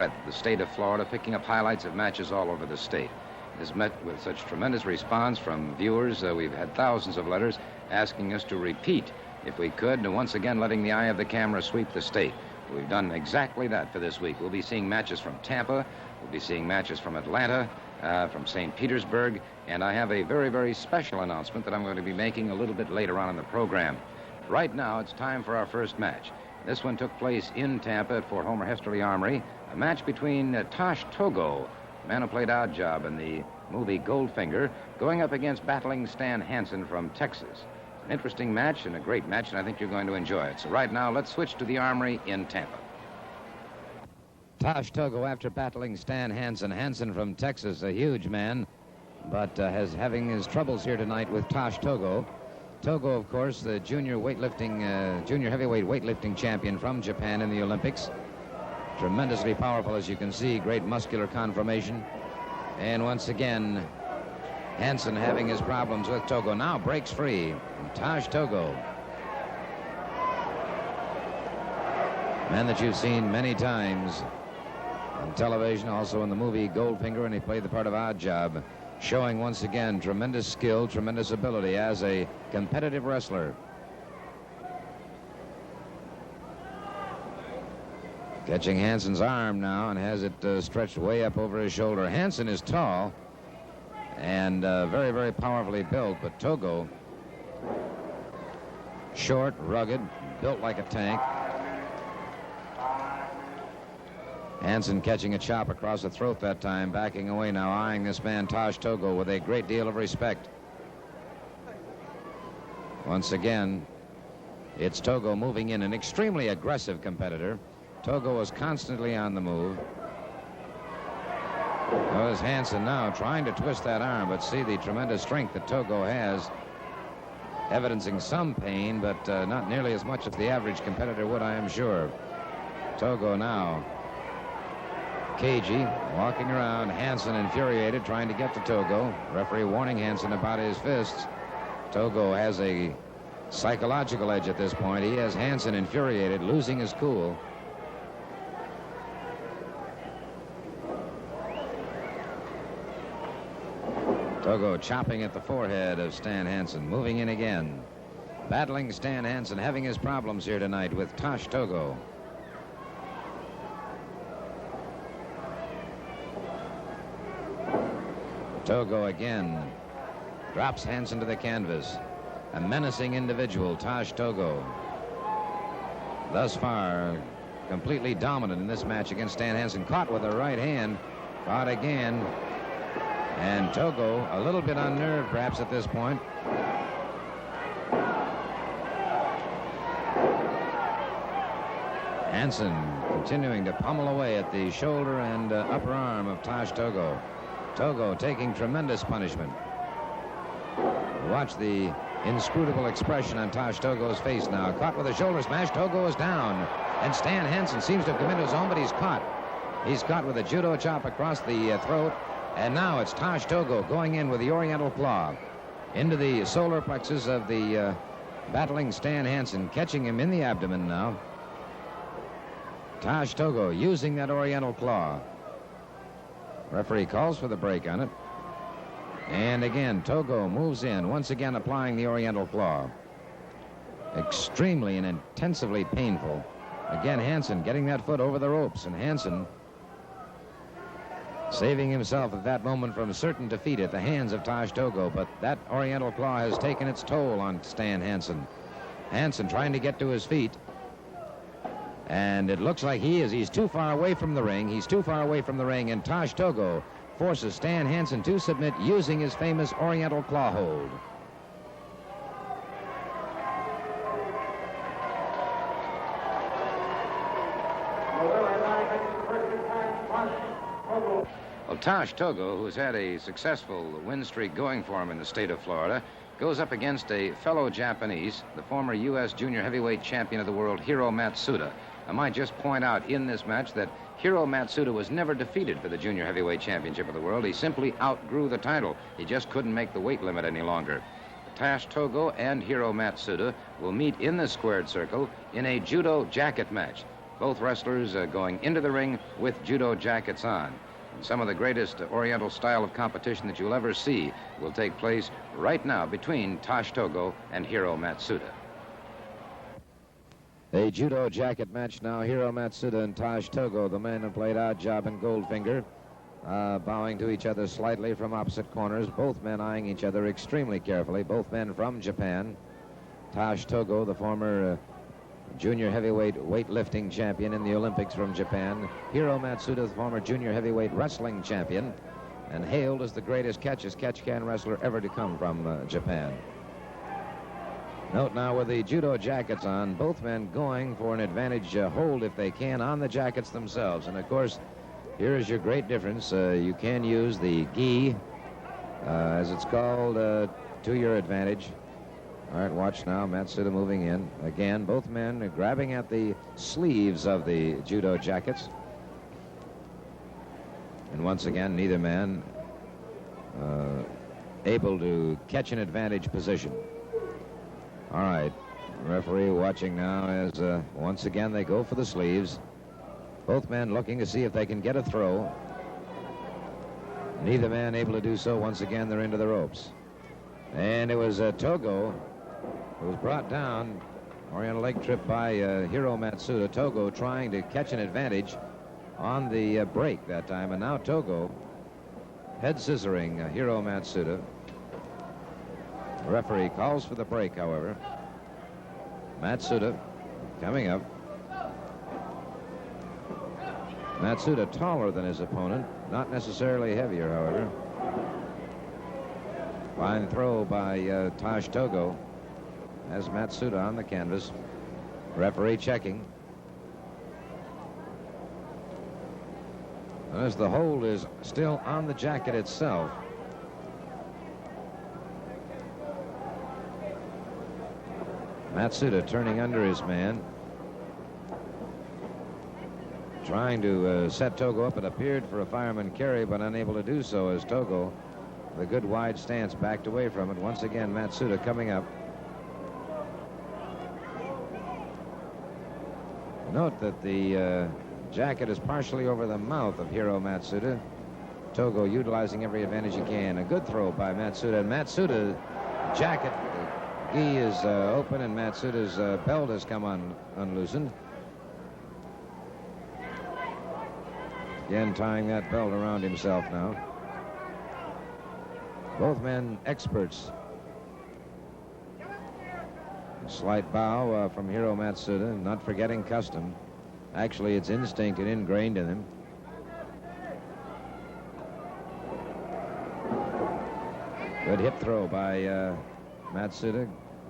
The state of Florida, picking up highlights of matches all over the state. It has met with such tremendous response from viewers. We've had thousands of letters asking us to repeat, if we could, and once again letting the eye of the camera sweep the state. We've done exactly that for this week. We'll be seeing matches from Tampa. We'll be seeing matches from Atlanta, from St. Petersburg, and I have a very, very special announcement that I'm going to be making a little bit later on in the program. Right now, it's time for our first match. This one took place in Tampa at Fort Homer Hesterly Armory, a match between Tosh Togo, the man who played Oddjob in the movie Goldfinger, going up against battling Stan Hansen from Texas. An interesting match and a great match, and I think you're going to enjoy it. So right now, let's switch to the Armory in Tampa. Tosh Togo, after battling Stan Hansen. Hansen from Texas, a huge man, but having his troubles here tonight with Tosh Togo. Togo, of course, the junior heavyweight weightlifting champion from Japan in the Olympics. Tremendously powerful, as you can see, great muscular conformation. And once again, Hansen having his problems with Togo. Now breaks free. And Tosh Togo, man that you've seen many times on television, also in the movie Goldfinger, and he played the part of Oddjob, showing once again tremendous skill, tremendous ability as a competitive wrestler. Catching Hansen's arm now and has it stretched way up over his shoulder. Hansen is tall and very, very powerfully built, but Togo, short, rugged, built like a tank. Hansen catching a chop across the throat that time, backing away now, eyeing this man Tosh Togo with a great deal of respect. Once again, it's Togo moving in, an extremely aggressive competitor. Togo is constantly on the move. There's Hansen now trying to twist that arm, but see the tremendous strength that Togo has, evidencing some pain, but not nearly as much as the average competitor would, I am sure. Togo now cagey, walking around. Hansen infuriated, trying to get to Togo. Referee warning Hansen about his fists. Togo has a psychological edge at this point. He has Hansen infuriated, losing his cool. Togo chopping at the forehead of Stan Hansen, moving in again. Battling Stan Hansen, having his problems here tonight with Tosh Togo. Togo again drops Hansen to the canvas. A menacing individual, Tosh Togo. Thus far, completely dominant in this match against Stan Hansen. Caught with the right hand, caught again. And Togo, a little bit unnerved perhaps at this point. Hansen continuing to pummel away at the shoulder and upper arm of Tosh Togo. Togo taking tremendous punishment. Watch the inscrutable expression on Tosh Togo's face now. Caught with a shoulder smash. Togo is down. And Stan Hansen seems to have come into his own, but he's caught. He's caught with a judo chop across the throat. And now it's Tosh Togo going in with the Oriental Claw into the solar plexus of the battling Stan Hansen, catching him in the abdomen now. Tosh Togo using that Oriental Claw. Referee calls for the break on it. And again, Togo moves in, once again applying the Oriental Claw. Extremely and intensively painful. Again, Hansen getting that foot over the ropes, and Hansen saving himself at that moment from certain defeat at the hands of Tosh Togo, but that Oriental Claw has taken its toll on Stan Hansen. Hansen trying to get to his feet. And it looks like he's too far away from the ring. He's too far away from the ring, and Tosh Togo forces Stan Hansen to submit using his famous Oriental Claw hold. Well, Tosh Togo, who's had a successful win streak going for him in the state of Florida, goes up against a fellow Japanese, the former U.S. junior heavyweight champion of the world, Hiro Matsuda. I might just point out in this match that Hiro Matsuda was never defeated for the junior heavyweight championship of the world. He simply outgrew the title. He just couldn't make the weight limit any longer. Tosh Togo and Hiro Matsuda will meet in the squared circle in a judo jacket match. Both wrestlers going into the ring with judo jackets on. And some of the greatest Oriental style of competition that you'll ever see will take place right now between Tosh Togo and Hiro Matsuda. A judo jacket match now. Hiro Matsuda and Tosh Togo, the men have played odd job in Goldfinger, bowing to each other slightly from opposite corners. Both men eyeing each other extremely carefully. Both men from Japan. Tosh Togo, the former junior heavyweight weightlifting champion in the Olympics from Japan. Hiro Matsuda, the former junior heavyweight wrestling champion, and hailed as the greatest catch-can wrestler ever to come from Japan. Note now with the judo jackets on, both men going for an advantage hold if they can on the jackets themselves. And of course, here is your great difference. You can use the gi, as it's called, to your advantage. All right, watch now. Matsuda moving in. Again, both men are grabbing at the sleeves of the judo jackets. And once again, neither man able to catch an advantage position. All right, referee watching now as once again they go for the sleeves. Both men looking to see if they can get a throw. Neither man able to do so. Once again, they're into the ropes. And it was Togo who was brought down, Oriental leg trip by Hiro Matsuda. Togo trying to catch an advantage on the break that time. And now Togo head scissoring Hiro Matsuda. The referee calls for the break, however. Matsuda coming up. Matsuda taller than his opponent, not necessarily heavier, however. Fine throw by Tosh Togo. Has Matsuda on the canvas. Referee checking. As the hold is still on the jacket itself. Matsuda turning under his man. Trying to set Togo up. It appeared for a fireman carry, but unable to do so as Togo, with a good wide stance, backed away from it. Once again, Matsuda coming up. Note that the jacket is partially over the mouth of Hiro Matsuda. Togo utilizing every advantage he can. A good throw by Matsuda. And Matsuda's jacket, the gi is open, and Matsuda's belt has come unloosened. Again, tying that belt around himself now. Both men experts. A slight bow from Hiro Matsuda, not forgetting custom. Actually, it's instinct and ingrained in him. Good hip throw by Matsuda.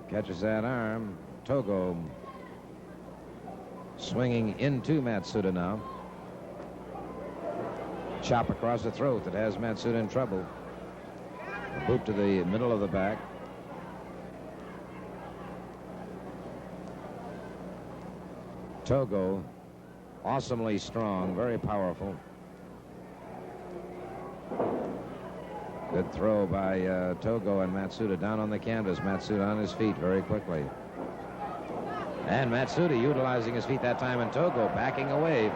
Catches that arm. Togo swinging into Matsuda now. Chop across the throat that has Matsuda in trouble. A boot to the middle of the back. Togo, awesomely strong, very powerful. Good throw by Togo and Matsuda down on the canvas. Matsuda on his feet very quickly. And Matsuda utilizing his feet that time, and Togo backing away.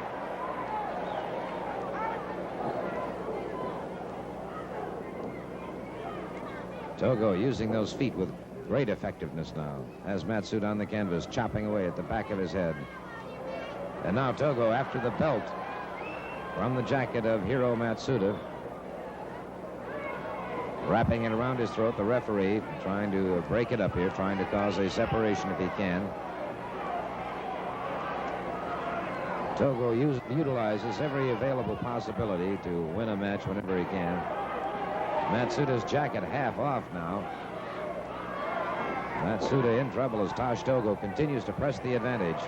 Togo using those feet with great effectiveness now. Has Matsuda on the canvas, chopping away at the back of his head. And now Togo after the belt from the jacket of Hiro Matsuda. Wrapping it around his throat. The referee trying to break it up here, trying to cause a separation if he can. Togo utilizes every available possibility to win a match whenever he can. Matsuda's jacket half off now. Matsuda in trouble as Tosh Togo continues to press the advantage.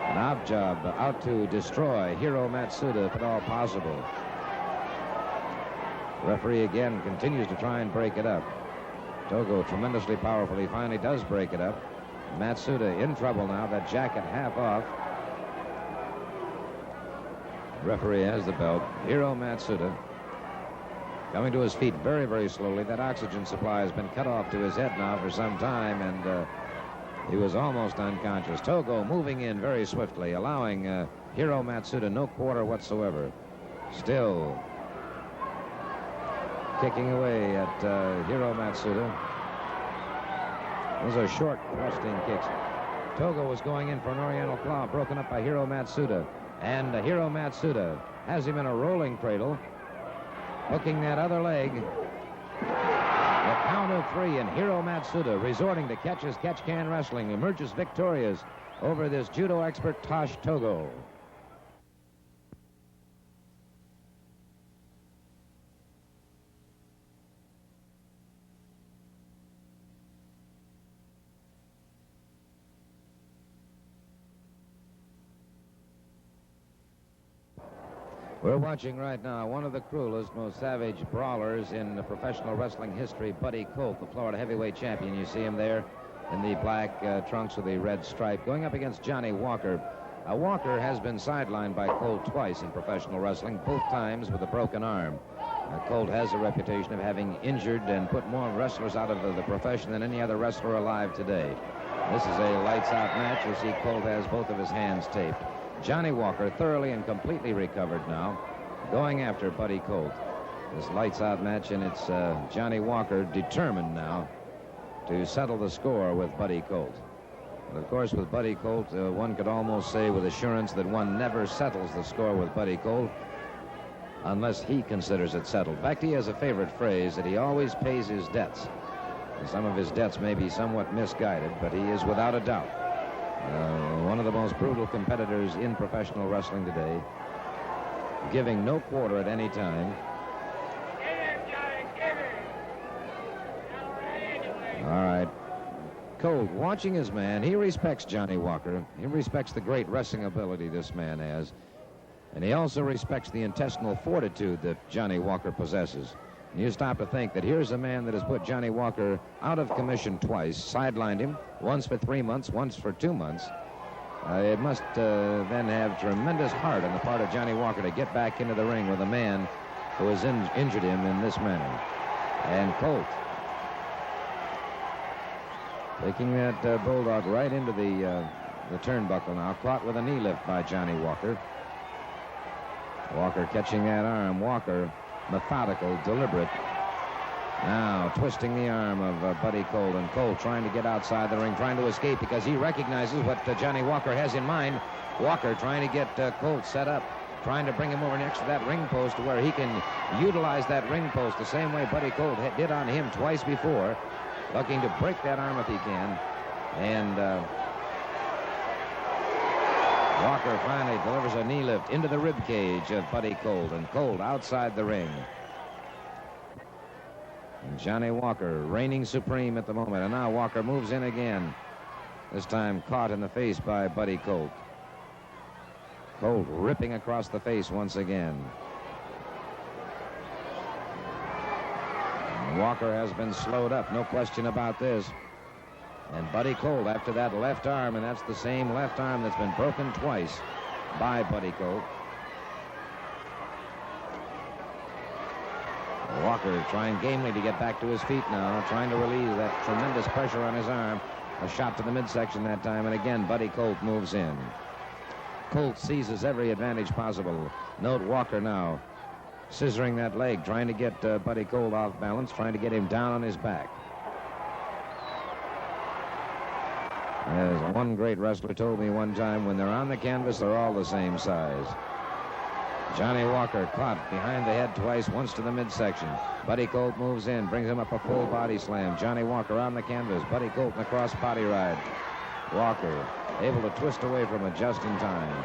An odd job out to destroy Hiro Matsuda if at all possible. Referee again continues to try and break it up. Togo tremendously powerful. He finally does break it up. Matsuda in trouble now. That jacket half off. Referee has the belt. Hiro Matsuda coming to his feet very, very slowly. That oxygen supply has been cut off to his head now for some time, and He was almost unconscious. Togo moving in very swiftly, allowing Hiro Matsuda no quarter whatsoever. Still kicking away at Hiro Matsuda. Those are short thrusting kicks. Togo was going in for an Oriental claw, broken up by Hiro Matsuda. And Hiro Matsuda has him in a rolling cradle, hooking that other leg. The count of 3, and Hiro Matsuda, resorting to catch-can wrestling, emerges victorious over this judo expert Tosh Togo. We're watching right now one of the cruelest, most savage brawlers in the professional wrestling history, Buddy Colt, the Florida heavyweight champion. You see him there in the black trunks with the red stripe, going up against Johnny Walker. Walker has been sidelined by Colt twice in professional wrestling, both times with a broken arm. Colt has a reputation of having injured and put more wrestlers out of the profession than any other wrestler alive today. This is a lights-out match. You see Colt has both of his hands taped. Johnny Walker thoroughly and completely recovered now, going after Buddy Colt. This lights-out match, and it's Johnny Walker determined now to settle the score with Buddy Colt. But of course, with Buddy Colt, one could almost say with assurance that one never settles the score with Buddy Colt unless he considers it settled. Becky has a favorite phrase that he always pays his debts. And some of his debts may be somewhat misguided, but he is without a doubt one of the most brutal competitors in professional wrestling today, giving no quarter at any time. All right. Colt, watching his man, he respects Johnny Walker. He respects the great wrestling ability this man has. And he also respects the intestinal fortitude that Johnny Walker possesses. And you stop to think that here's a man that has put Johnny Walker out of commission twice, sidelined him, once for 3 months, once for 2 months. It must then have tremendous heart on the part of Johnny Walker to get back into the ring with a man who has injured him in this manner. And Colt taking that bulldog right into the turnbuckle now, caught with a knee lift by Johnny Walker. Walker catching that arm. Walker methodical, deliberate. Now twisting the arm of Buddy Colt, and Colt trying to get outside the ring, trying to escape because he recognizes what Johnny Walker has in mind. Walker trying to get Colt set up, trying to bring him over next to that ring post to where he can utilize that ring post the same way Buddy Colt did on him twice before, looking to break that arm if he can. And Walker finally delivers a knee lift into the rib cage of Buddy Colt, and Colt outside the ring. And Johnny Walker reigning supreme at the moment, and now Walker moves in again, this time caught in the face by Buddy Colt. Colt ripping across the face once again. And Walker has been slowed up, no question about this. And Buddy Colt after that left arm, and that's the same left arm that's been broken twice by Buddy Colt. Walker trying gamely to get back to his feet now, trying to relieve that tremendous pressure on his arm. A shot to the midsection that time, and again Buddy Colt moves in. Colt seizes every advantage possible. Note Walker now scissoring that leg, trying to get Buddy Colt off balance, trying to get him down on his back. As one great wrestler told me one time, when they're on the canvas, they're all the same size. Johnny Walker caught behind the head twice, once to the midsection. Buddy Colt moves in, brings him up a full body slam. Johnny Walker on the canvas. Buddy Colt in the cross body ride. Walker able to twist away from it just in time.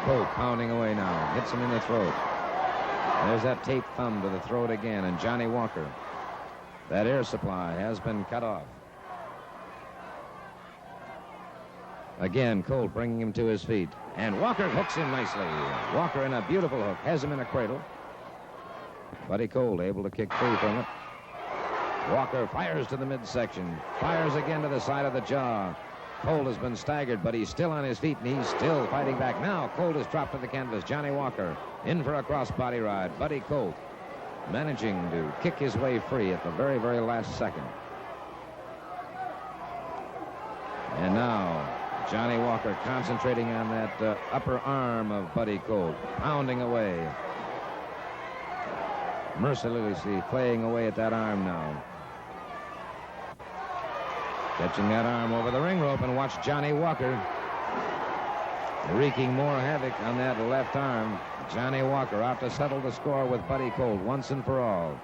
Colt pounding away now. Hits him in the throat. There's that taped thumb to the throat again, and Johnny Walker. That air supply has been cut off. Again, Colt bringing him to his feet. And Walker hooks him nicely. Walker in a beautiful hook. Has him in a cradle. Buddy Colt able to kick free from it. Walker fires to the midsection. Fires again to the side of the jaw. Colt has been staggered, but he's still on his feet, and he's still fighting back. Now Colt is dropped to the canvas. Johnny Walker in for a cross-body ride. Buddy Colt managing to kick his way free at the very, very last second. And now Johnny Walker concentrating on that upper arm of Buddy Colt, pounding away. Mercilessly playing away at that arm now. Catching that arm over the ring rope, and watch Johnny Walker wreaking more havoc on that left arm. Johnny Walker out to settle the score with Buddy Colt once and for all.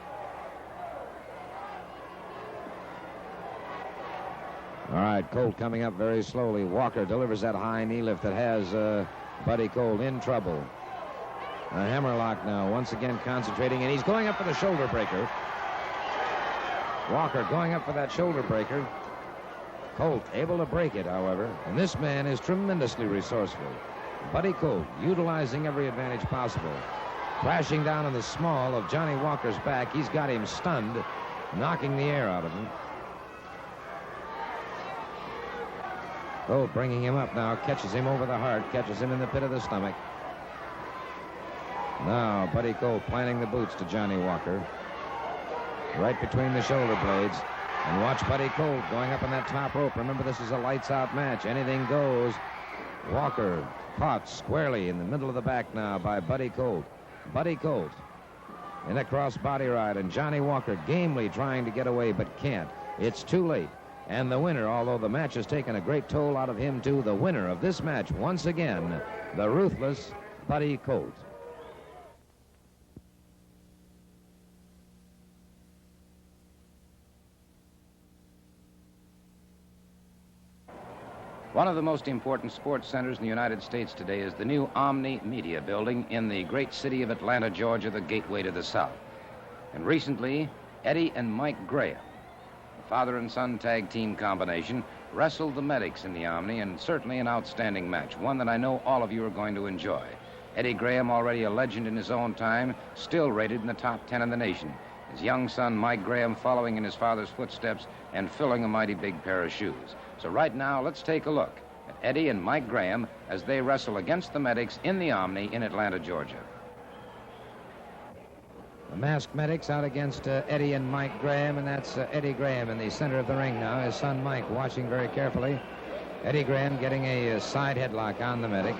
All right, Colt coming up very slowly. Walker delivers that high knee lift that has Buddy Colt in trouble. A hammerlock now, once again concentrating, and he's going up for the shoulder breaker. Walker going up for that shoulder breaker. Colt able to break it, however, and this man is tremendously resourceful. Buddy Colt utilizing every advantage possible. Crashing down on the small of Johnny Walker's back. He's got him stunned, knocking the air out of him. Colt bringing him up now, catches him over the heart, catches him in the pit of the stomach. Now Buddy Colt planting the boots to Johnny Walker. Right between the shoulder blades. And watch Buddy Colt going up on that top rope. Remember, this is a lights-out match. Anything goes. Walker caught squarely in the middle of the back now by Buddy Colt. Buddy Colt in a cross-body ride, and Johnny Walker gamely trying to get away, but can't. It's too late. And the winner, although the match has taken a great toll out of him, too, the winner of this match, once again, the ruthless Buddy Colt. One of the most important sports centers in the United States today is the new Omni Media Building in the great city of Atlanta, Georgia, the gateway to the South. And recently, Eddie and Mike Graham, the father and son tag team combination, wrestled the Medics in the Omni, and certainly an outstanding match, one that I know all of you are going to enjoy. Eddie Graham, already a legend in his own time, still rated in the top 10 in the nation. His young son, Mike Graham, following in his father's footsteps and filling a mighty big pair of shoes. So right now, let's take a look at Eddie and Mike Graham as they wrestle against the Medics in the Omni in Atlanta, Georgia. The masked Medics out against Eddie and Mike Graham, and that's Eddie Graham in the center of the ring now. His son Mike watching very carefully. Eddie Graham getting a side headlock on the Medic,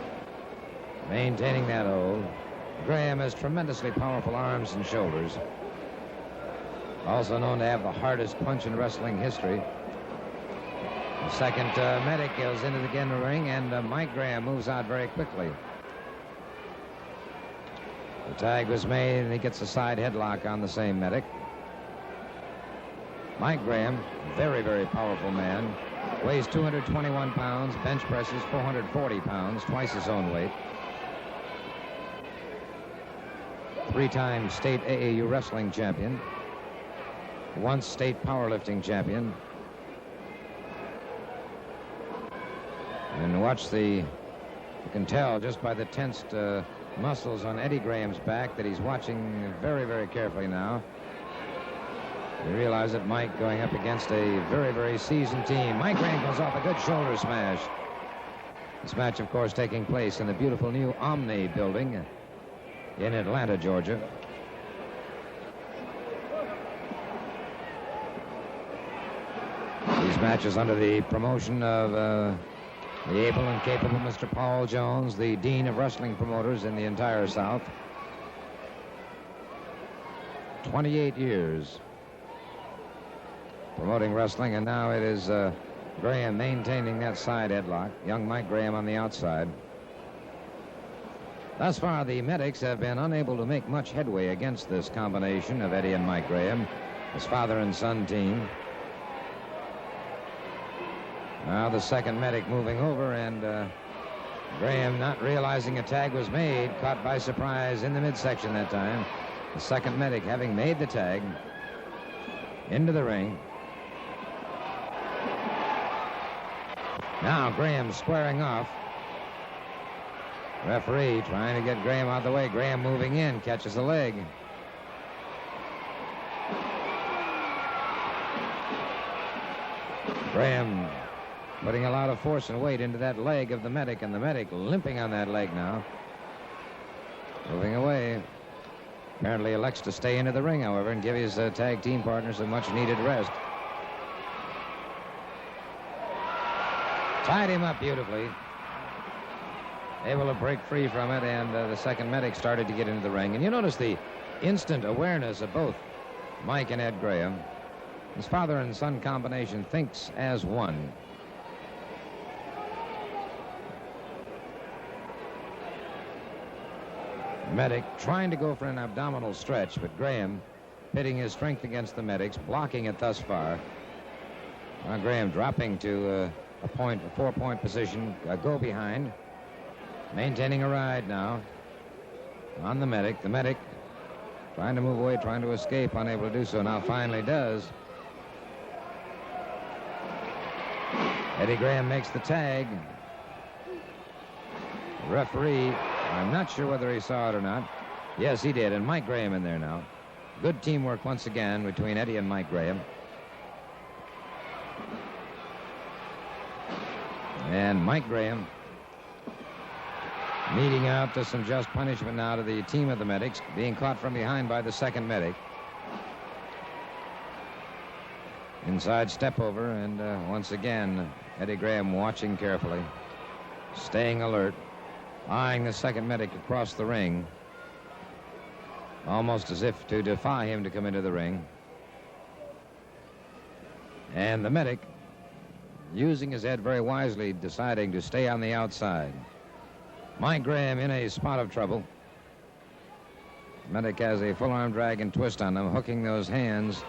maintaining that hold. Graham has tremendously powerful arms and shoulders. Also known to have the hardest punch in wrestling history. The second Medic goes into the ring, and Mike Graham moves out very quickly. The tag was made, and he gets a side headlock on the same Medic. Mike Graham, very, very powerful man. Weighs 221 pounds, bench presses 440 pounds, twice his own weight. Three-time state AAU wrestling champion. Once state powerlifting champion. And watch you can tell just by the tensed muscles on Eddie Graham's back that he's watching very, very carefully now. You realize that Mike going up against a very, very seasoned team. Mike Graham goes off a good shoulder smash. This match, of course, taking place in the beautiful new Omni building in Atlanta, Georgia. These matches under the promotion of the able and capable Mr. Paul Jones, the dean of wrestling promoters in the entire South. 28 years promoting wrestling, and now it is Graham maintaining that side headlock. Young Mike Graham on the outside. Thus far, the Medics have been unable to make much headway against this combination of Eddie and Mike Graham, his father and son team. Now the second Medic moving over, and Graham, not realizing a tag was made, caught by surprise in the midsection that time. The second Medic, having made the tag, into the ring. Now Graham squaring off. Referee trying to get Graham out of the way. Graham moving in, catches a leg. Graham putting a lot of force and weight into that leg of the Medic, and the Medic limping on that leg now. Moving away. Apparently elects to stay into the ring, however, and give his tag team partners a much-needed rest. Tied him up beautifully. Able to break free from it, and the second medic started to get into the ring. And you notice the instant awareness of both Mike and Ed Graham. His father and son combination thinks as one. Medic trying to go for an abdominal stretch, but Graham pitting his strength against the medic's, blocking it thus far. Now Graham dropping to a 4-point position, go behind. Maintaining a ride now on the medic. The medic trying to move away, trying to escape, unable to do so. Now finally does. Eddie Graham makes the tag. The referee, I'm not sure whether he saw it or not. Yes, he did, and Mike Graham in there now. Good teamwork once again between Eddie and Mike Graham. And Mike Graham meeting out to some just punishment now to the team of the medics, being caught from behind by the second medic. Inside step over, and once again, Eddie Graham watching carefully, staying alert, eyeing the second medic across the ring, almost as if to defy him to come into the ring. And the medic, using his head very wisely, deciding to stay on the outside. Mike Graham in a spot of trouble. Medic has a full arm drag and twist on them, hooking those hands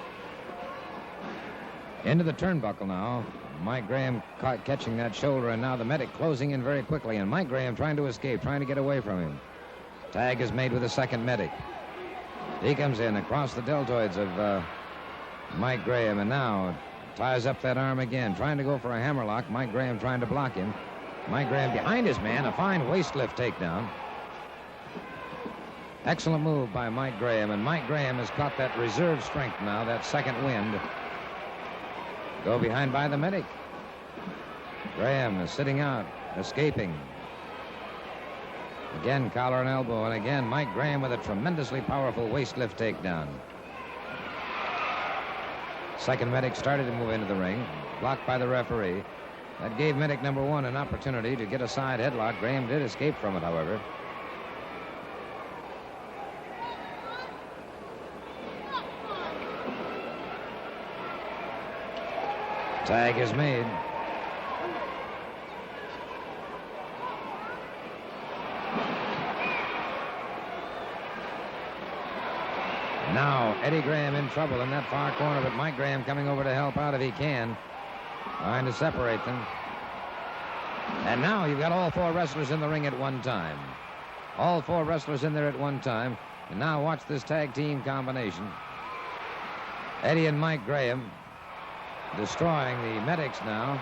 into the turnbuckle now. Mike Graham caught catching that shoulder, and now the medic closing in very quickly, and Mike Graham trying to escape, trying to get away from him. Tag is made with the second medic. He comes in across the deltoids of Mike Graham, and now ties up that arm again, trying to go for a hammerlock. Mike Graham trying to block him. Mike Graham behind his man, a fine waist lift takedown. Excellent move by Mike Graham, and Mike Graham has caught that reserve strength now, that second wind. Go behind by the medic. Graham is sitting out, escaping. Again, collar and elbow, and again, Mike Graham with a tremendously powerful waist lift takedown. Second medic started to move into the ring, blocked by the referee. That gave medic number one an opportunity to get a side headlock. Graham did escape from it, however. Tag is made. Now Eddie Graham in trouble in that far corner, but Mike Graham coming over to help out if he can. Trying to separate them. And now you've got all four wrestlers in the ring at one time. All four wrestlers in there at one time. And now watch this tag team combination. Eddie and Mike Graham destroying the medics now.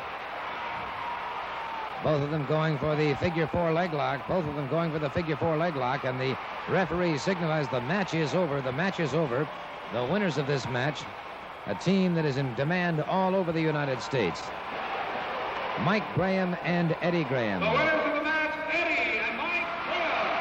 Both of them going for the figure four leg lock. Both of them going for the figure four leg lock. And the referee signifies the match is over. The match is over. The winners of this match, a team that is in demand all over the United States. Mike Graham and Eddie Graham. The winners of the match, Eddie and Mike Graham.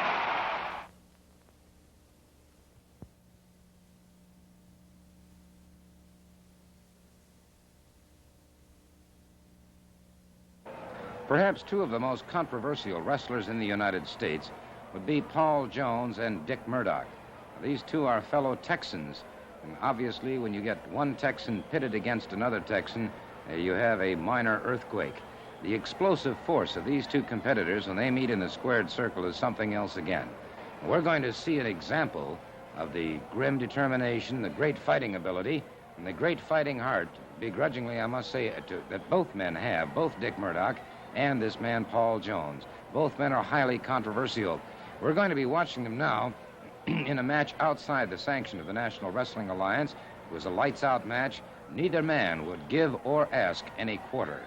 Perhaps two of the most controversial wrestlers in the United States would be Paul Jones and Dick Murdoch. These two are fellow Texans. And obviously, when you get one Texan pitted against another Texan, you have a minor earthquake. The explosive force of these two competitors when they meet in the squared circle is something else again. We're going to see an example of the grim determination, the great fighting ability, and the great fighting heart, begrudgingly, I must say, that both men have, both Dick Murdoch and this man, Paul Jones. Both men are highly controversial. We're going to be watching them now in a match outside the sanction of the National Wrestling Alliance. It was a lights-out match. Neither man would give or ask any quarter.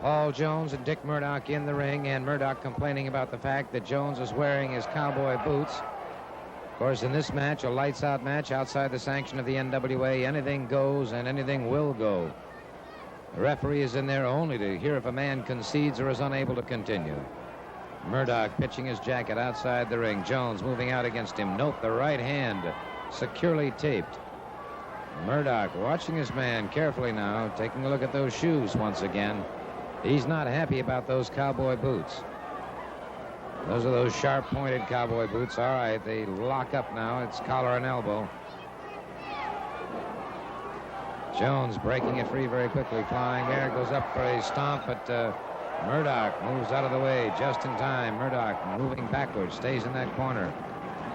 Paul Jones and Dick Murdoch in the ring, and Murdoch complaining about the fact that Jones is wearing his cowboy boots. Of course, in this match, a lights-out match outside the sanction of the NWA, anything goes and anything will go. The referee is in there only to hear if a man concedes or is unable to continue. Murdoch pitching his jacket outside the ring. Jones moving out against him. Note the right hand securely taped. Murdoch watching his man carefully now, taking a look at those shoes once again. He's not happy about those cowboy boots. Those are those sharp-pointed cowboy boots. All right, they lock up now. It's collar and elbow. Jones breaking it free very quickly. Flying there, goes up for a stomp, but Murdoch moves out of the way just in time. Murdoch moving backwards, stays in that corner.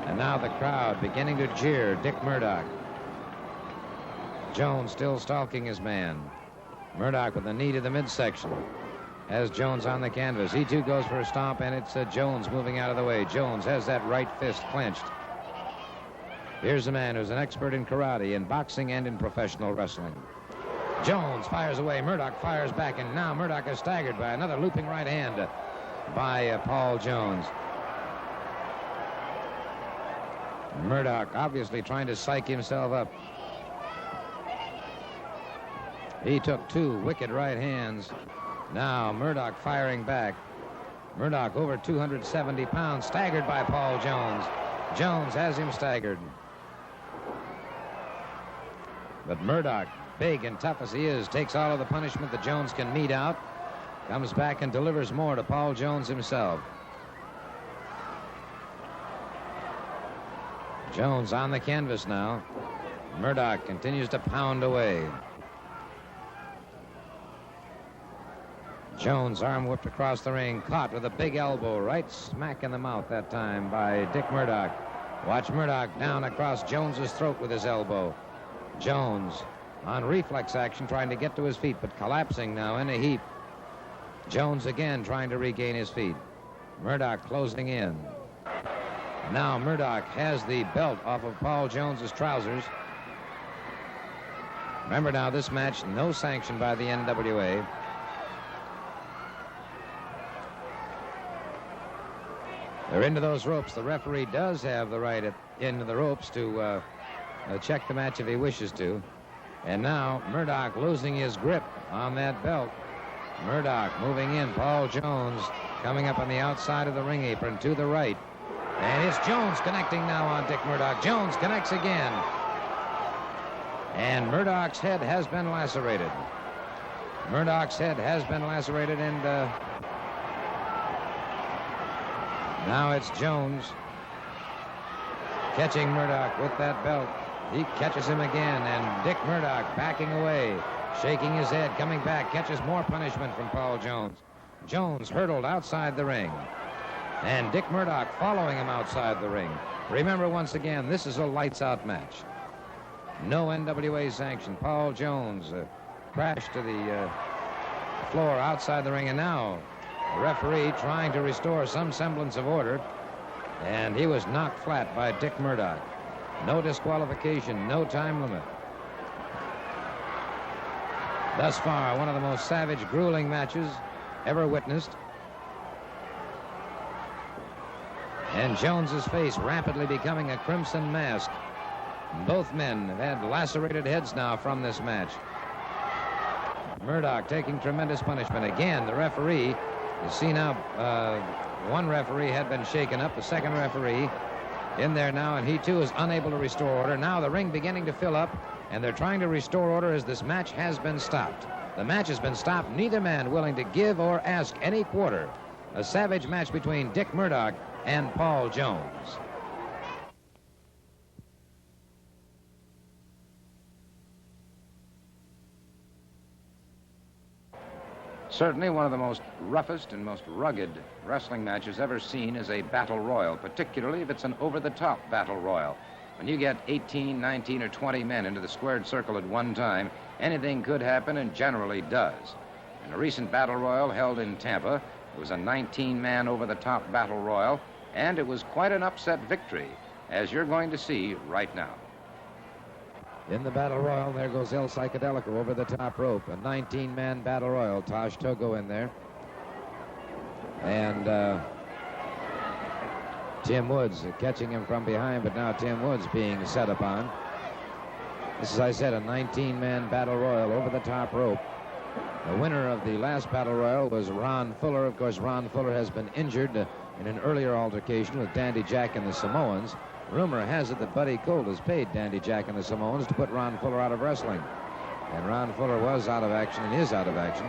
And now the crowd beginning to jeer Dick Murdoch. Jones still stalking his man. Murdoch with a knee to the midsection. Has Jones on the canvas. He too goes for a stomp, and it's Jones moving out of the way. Jones has that right fist clenched. Here's a man who's an expert in karate, in boxing, and in professional wrestling. Jones fires away. Murdoch fires back, and now Murdoch is staggered by another looping right hand by Paul Jones. Murdoch obviously trying to psych himself up. He took two wicked right hands. Now Murdoch firing back. Murdoch over 270 pounds, staggered by Paul Jones. Jones has him staggered. But Murdoch, big and tough as he is, takes all of the punishment that Jones can mete out, comes back and delivers more to Paul Jones himself. Jones on the canvas now. Murdoch continues to pound away. Jones, arm whipped across the ring, caught with a big elbow, right smack in the mouth that time by Dick Murdoch. Watch Murdoch down across Jones's throat with his elbow. Jones on reflex action trying to get to his feet, but collapsing now in a heap. Jones again trying to regain his feet. Murdoch closing in. Now Murdoch has the belt off of Paul Jones's trousers. Remember now, this match, no sanction by the NWA. They're into those ropes. The referee does have the right into the ropes to check the match if he wishes to. And now Murdoch losing his grip on that belt. Murdoch moving in. Paul Jones coming up on the outside of the ring apron to the right. And it's Jones connecting now on Dick Murdoch. Jones connects again. And Murdoch's head has been lacerated. Murdoch's head has been lacerated, and now it's Jones catching Murdoch with that belt. He catches him again, and Dick Murdoch backing away, shaking his head, coming back, catches more punishment from Paul Jones. Jones hurtled outside the ring, and Dick Murdoch following him outside the ring. Remember, once again, this is a lights-out match. No NWA sanction. Paul Jones crashed to the floor outside the ring, and now the referee trying to restore some semblance of order, and he was knocked flat by Dick Murdoch. No disqualification, no time limit. Thus far, one of the most savage, grueling matches ever witnessed. And Jones's face rapidly becoming a crimson mask. Both men have had lacerated heads now from this match. Murdoch taking tremendous punishment. Again, the referee, you see now, one referee had been shaken up, the second referee in there now, and he too is unable to restore order. Now the ring beginning to fill up, and they're trying to restore order as this match has been stopped. The match has been stopped, neither man willing to give or ask any quarter. A savage match between Dick Murdoch and Paul Jones. Certainly one of the most roughest and most rugged wrestling matches ever seen is a battle royal, particularly if it's an over-the-top battle royal. When you get 18, 19, or 20 men into the squared circle at one time, anything could happen and generally does. In a recent battle royal held in Tampa, it was a 19-man over-the-top battle royal, and it was quite an upset victory, as you're going to see right now. In the battle royal, there goes El Psychedelico over the top rope. A 19-man battle royal. Tosh, Togo in there. And Tim Woods catching him from behind, but now Tim Woods being set upon. This is, as I said, a 19-man battle royal over the top rope. The winner of the last battle royal was Ron Fuller. Of course, Ron Fuller has been injured in an earlier altercation with Dandy Jack and the Samoans. Rumor has it that Buddy Colt has paid Dandy Jack and the Samoans to put Ron Fuller out of wrestling. And Ron Fuller was out of action and is out of action.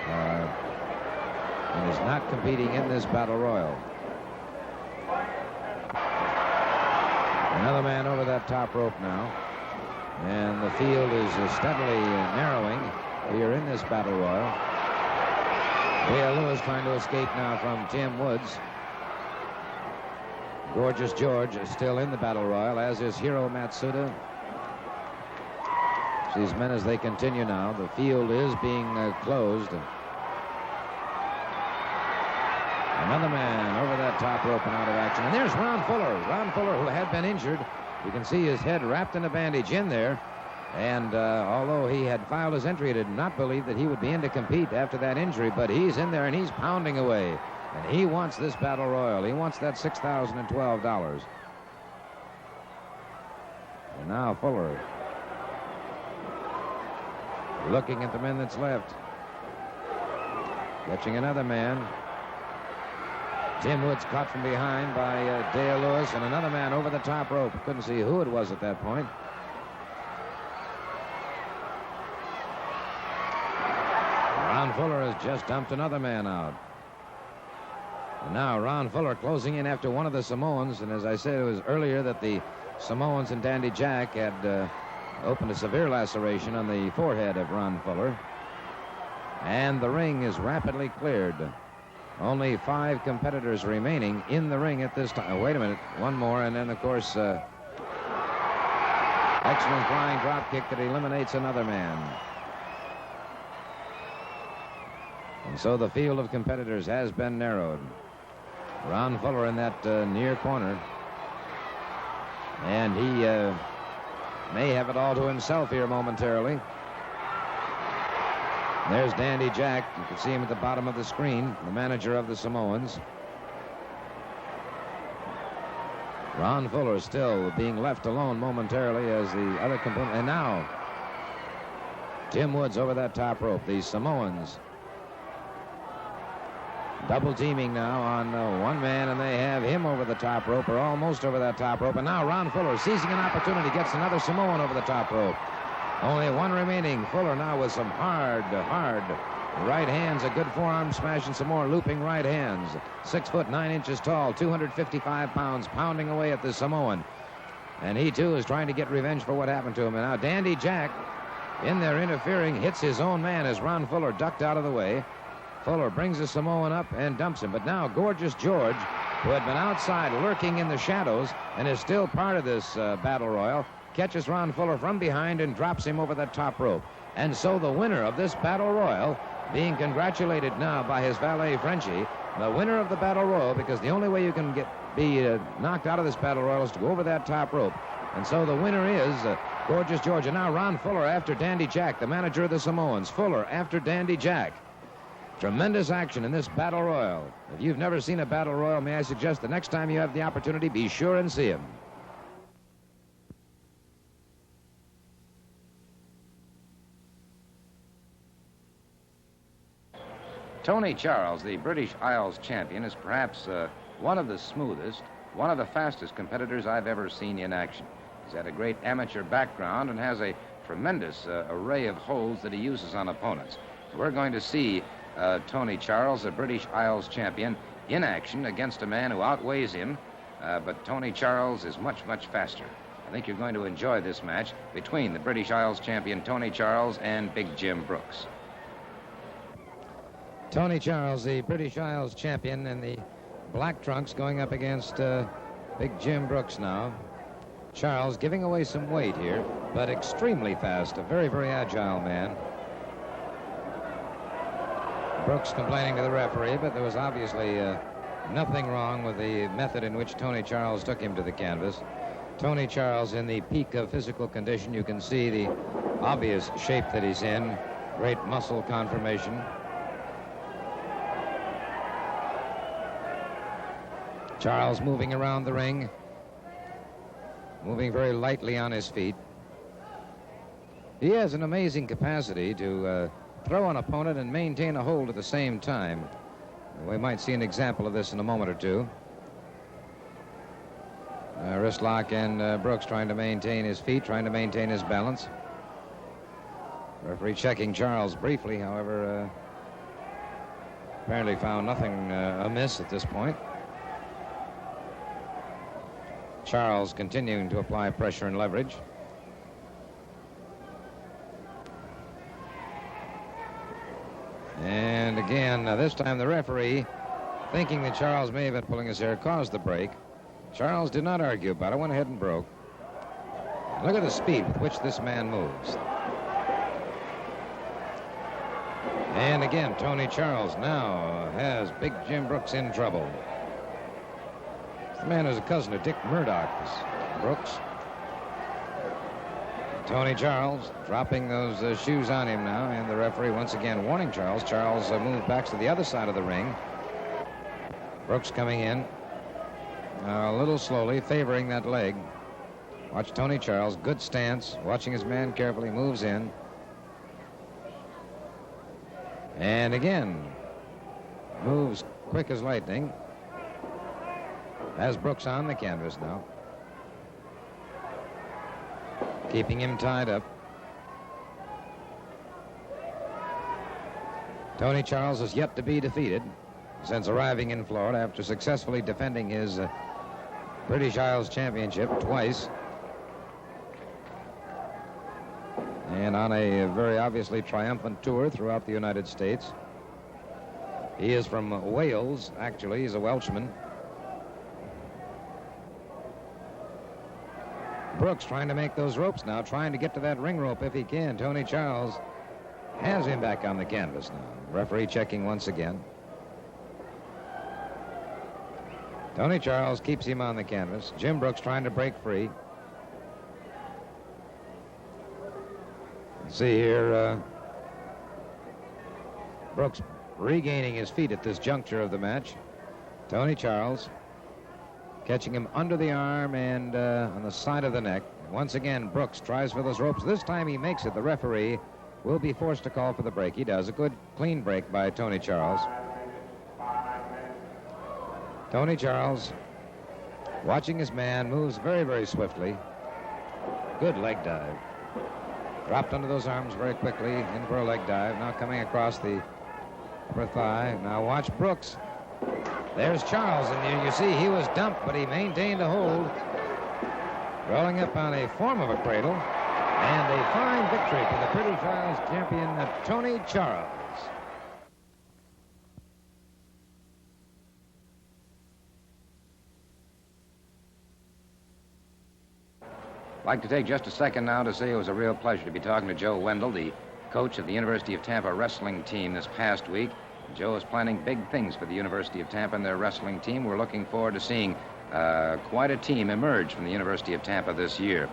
And is not competing in this battle royal. Another man over that top rope now. And the field is steadily narrowing here in this battle royal. Dale Lewis trying to escape now from Tim Woods. Gorgeous George is still in the battle royal, as is Hiro Matsuda. These men as they continue now. The field is being closed. Another man over that top rope and out of action. And there's Ron Fuller. Ron Fuller, who had been injured. You can see his head wrapped in a bandage in there. And although he had filed his entry, he did not believe that he would be in to compete after that injury. But he's in there and he's pounding away. And he wants this battle royal. He wants that $6,012. And now Fuller looking at the men that's left. Catching another man. Tim Woods caught from behind by Dale Lewis, and another man over the top rope. Couldn't see who it was at that point. Ron Fuller has just dumped another man out. And now Ron Fuller closing in after one of the Samoans, and as I said, it was earlier that the Samoans and Dandy Jack had opened a severe laceration on the forehead of Ron Fuller. And the ring is rapidly cleared. Only 5 competitors remaining in the ring at this time. Oh, wait a minute. One more, and then, of course, excellent flying drop kick that eliminates another man. And so the field of competitors has been narrowed. Ron Fuller in that near corner. And he may have it all to himself here momentarily. There's Dandy Jack. You can see him at the bottom of the screen, the manager of the Samoans. Ron Fuller still being left alone momentarily as the other component. And now, Tim Woods over that top rope. The Samoans double teaming now on one man, and they have him over the top rope, or almost over that top rope. And now Ron Fuller, seizing an opportunity, gets another Samoan over the top rope. Only one remaining. Fuller now with some hard right hands, a good forearm smash, and some more looping right hands. 6 foot 9 inches tall, 255 pounds, pounding away at the Samoan. And he, too, is trying to get revenge for what happened to him. And now Dandy Jack, in there interfering, hits his own man as Ron Fuller ducked out of the way. Fuller brings the Samoan up and dumps him. But now Gorgeous George, who had been outside lurking in the shadows and is still part of this battle royal, catches Ron Fuller from behind and drops him over that top rope. And so the winner of this battle royal, being congratulated now by his valet Frenchie, the winner of the battle royal, because the only way you can be knocked out of this battle royal is to go over that top rope. And so the winner is Gorgeous George. And now Ron Fuller after Dandy Jack, the manager of the Samoans. Fuller after Dandy Jack. Tremendous action in this battle royal. If you've never seen a battle royal, may I suggest the next time you have the opportunity, be sure and see him. Tony Charles, the British Isles champion, is perhaps one of the smoothest, one of the fastest competitors I've ever seen in action. He's had a great amateur background and has a tremendous array of holds that he uses on opponents. So we're going to see Tony Charles, the British Isles champion, in action against a man who outweighs him, but Tony Charles is much, much faster. I think you're going to enjoy this match between the British Isles champion Tony Charles and Big Jim Brooks. Tony Charles, the British Isles champion, in the black trunks, going up against Big Jim Brooks now. Charles giving away some weight here, but extremely fast, a very, very agile man. Brooks complaining to the referee, but there was obviously nothing wrong with the method in which Tony Charles took him to the canvas. Tony Charles in the peak of physical condition. You can see the obvious shape that he's in, great muscle conformation. Charles moving around the ring, moving very lightly on his feet. He has an amazing capacity to throw an opponent and maintain a hold at the same time. We might see an example of this in a moment or two. Wrist lock, and Brooks trying to maintain his feet, trying to maintain his balance. Referee checking Charles briefly, however, apparently found nothing amiss at this point. Charles continuing to apply pressure and leverage. And again, this time the referee, thinking that Charles may have been pulling his hair, caused the break. Charles did not argue about it, went ahead and broke. Look at the speed with which this man moves. And again, Tony Charles now has Big Jim Brooks in trouble. The man is a cousin of Dick Murdoch, Brooks. Tony Charles dropping those shoes on him now, and the referee once again warning Charles. Charles moved back to the other side of the ring. Brooks coming in a little slowly, favoring that leg. Watch Tony Charles, good stance, watching his man carefully, moves in. And again, moves quick as lightning. Has Brooks on the canvas now, keeping him tied up. Tony Charles is yet to be defeated since arriving in Florida after successfully defending his British Isles Championship twice. And on a very obviously triumphant tour throughout the United States. He is from Wales, actually. He's a Welshman. Brooks trying to make those ropes now, trying to get to that ring rope if he can. Tony Charles has him back on the canvas now. Referee checking once again. Tony Charles keeps him on the canvas. Jim Brooks trying to break free. See here, Brooks regaining his feet at this juncture of the match. Tony Charles catching him under the arm and on the side of the neck. Once again, Brooks tries for those ropes. This time he makes it. The referee will be forced to call for the break. He does. A good, clean break by Tony Charles. Tony Charles, watching his man, moves very, very swiftly. Good leg dive. Dropped under those arms very quickly, in for a leg dive. Now coming across the upper thigh. Now watch Brooks. There's Charles, and you see he was dumped, but he maintained a hold. Rolling up on a form of a cradle. And a fine victory for the British Isles champion, Tony Charles. I'd like to take just a second now to say it was a real pleasure to be talking to Joe Wendell, the coach of the University of Tampa wrestling team this past week. Joe is planning big things for the University of Tampa and their wrestling team. We're looking forward to seeing quite a team emerge from the University of Tampa this year.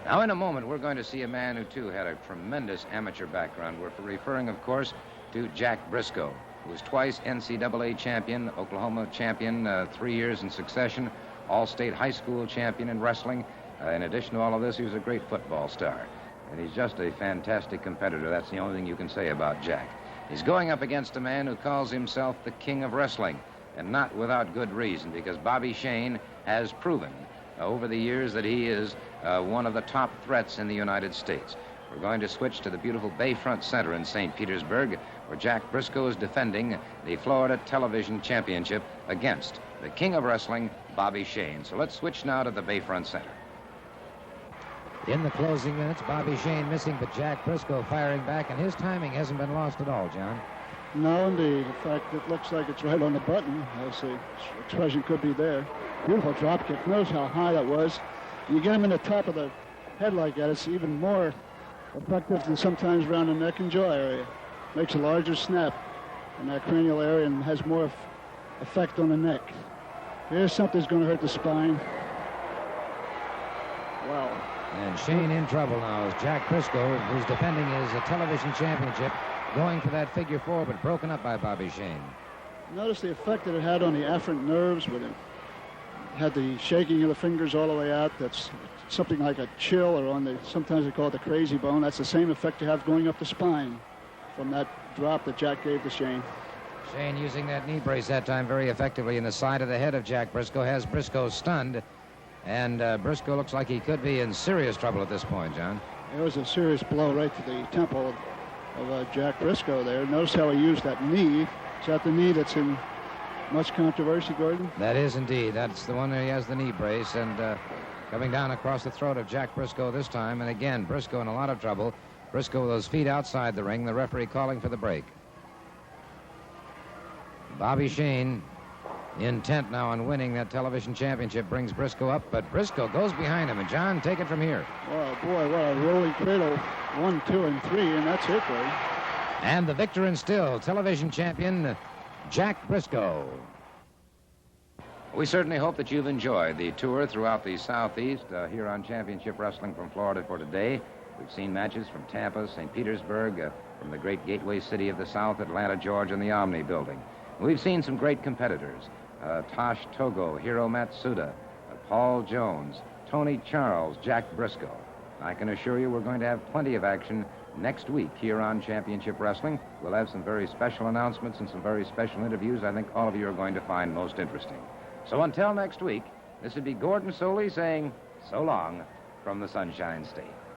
Now, in a moment, we're going to see a man who, too, had a tremendous amateur background. We're referring, of course, to Jack Brisco, who was twice NCAA champion, Oklahoma champion 3 years in succession, all-state high school champion in wrestling. In addition to all of this, he was a great football star. And he's just a fantastic competitor. That's the only thing you can say about Jack. He's going up against a man who calls himself the king of wrestling, and not without good reason, because Bobby Shane has proven over the years that he is one of the top threats in the United States. We're going to switch to the beautiful Bayfront Center in St. Petersburg, where Jack Brisco is defending the Florida Television Championship against the king of wrestling, Bobby Shane. So let's switch now to the Bayfront Center. In the closing minutes, Bobby Shane missing, but Jack Brisco firing back, and his timing hasn't been lost at all, John. No, indeed. In fact, it looks like it's right on the button, as the expression could be there. Beautiful drop kick. Notice how high that was. You get him in the top of the head like that, it's even more effective than sometimes around the neck and jaw area. Makes a larger snap in that cranial area and has more effect on the neck. Here's something that's going to hurt the spine. Wow. And Shane in trouble now as Jack Brisco, who's defending his television championship, going for that figure four, but broken up by Bobby Shane. Notice the effect that it had on the afferent nerves with him. Had the shaking of the fingers all the way out. That's something like a chill, or on the, sometimes they call it the crazy bone. That's the same effect you have going up the spine from that drop that Jack gave to Shane. Shane using that knee brace that time very effectively in the side of the head of Jack Brisco, has Brisco stunned. And Brisco looks like he could be in serious trouble at this point, John. It was a serious blow right to the temple of Jack Brisco there. Notice how he used that knee. Is that the knee that's in much controversy, Gordon? That is indeed. That's the one where he has the knee brace, and coming down across the throat of Jack Brisco this time. And again, Brisco in a lot of trouble. Brisco with those feet outside the ring, the referee calling for the break. Bobby Shane, intent now on winning that television championship, brings Brisco up, but Brisco goes behind him. And John, take it from here. Oh, boy, what a rolling cradle. 1, 2, and 3, and that's it, Gordon. And the victor and still television champion, Jack Brisco. We certainly hope that you've enjoyed the tour throughout the Southeast here on Championship Wrestling from Florida for today. We've seen matches from Tampa, St. Petersburg, from the great gateway city of the South, Atlanta, Georgia, and the Omni Building. We've seen some great competitors. Tosh, Togo, Hiro, Matsuda, Paul Jones, Tony Charles, Jack Brisco. I can assure you we're going to have plenty of action next week here on Championship Wrestling. We'll have some very special announcements and some very special interviews I think all of you are going to find most interesting. So until next week, this would be Gordon Soley saying so long from the Sunshine State.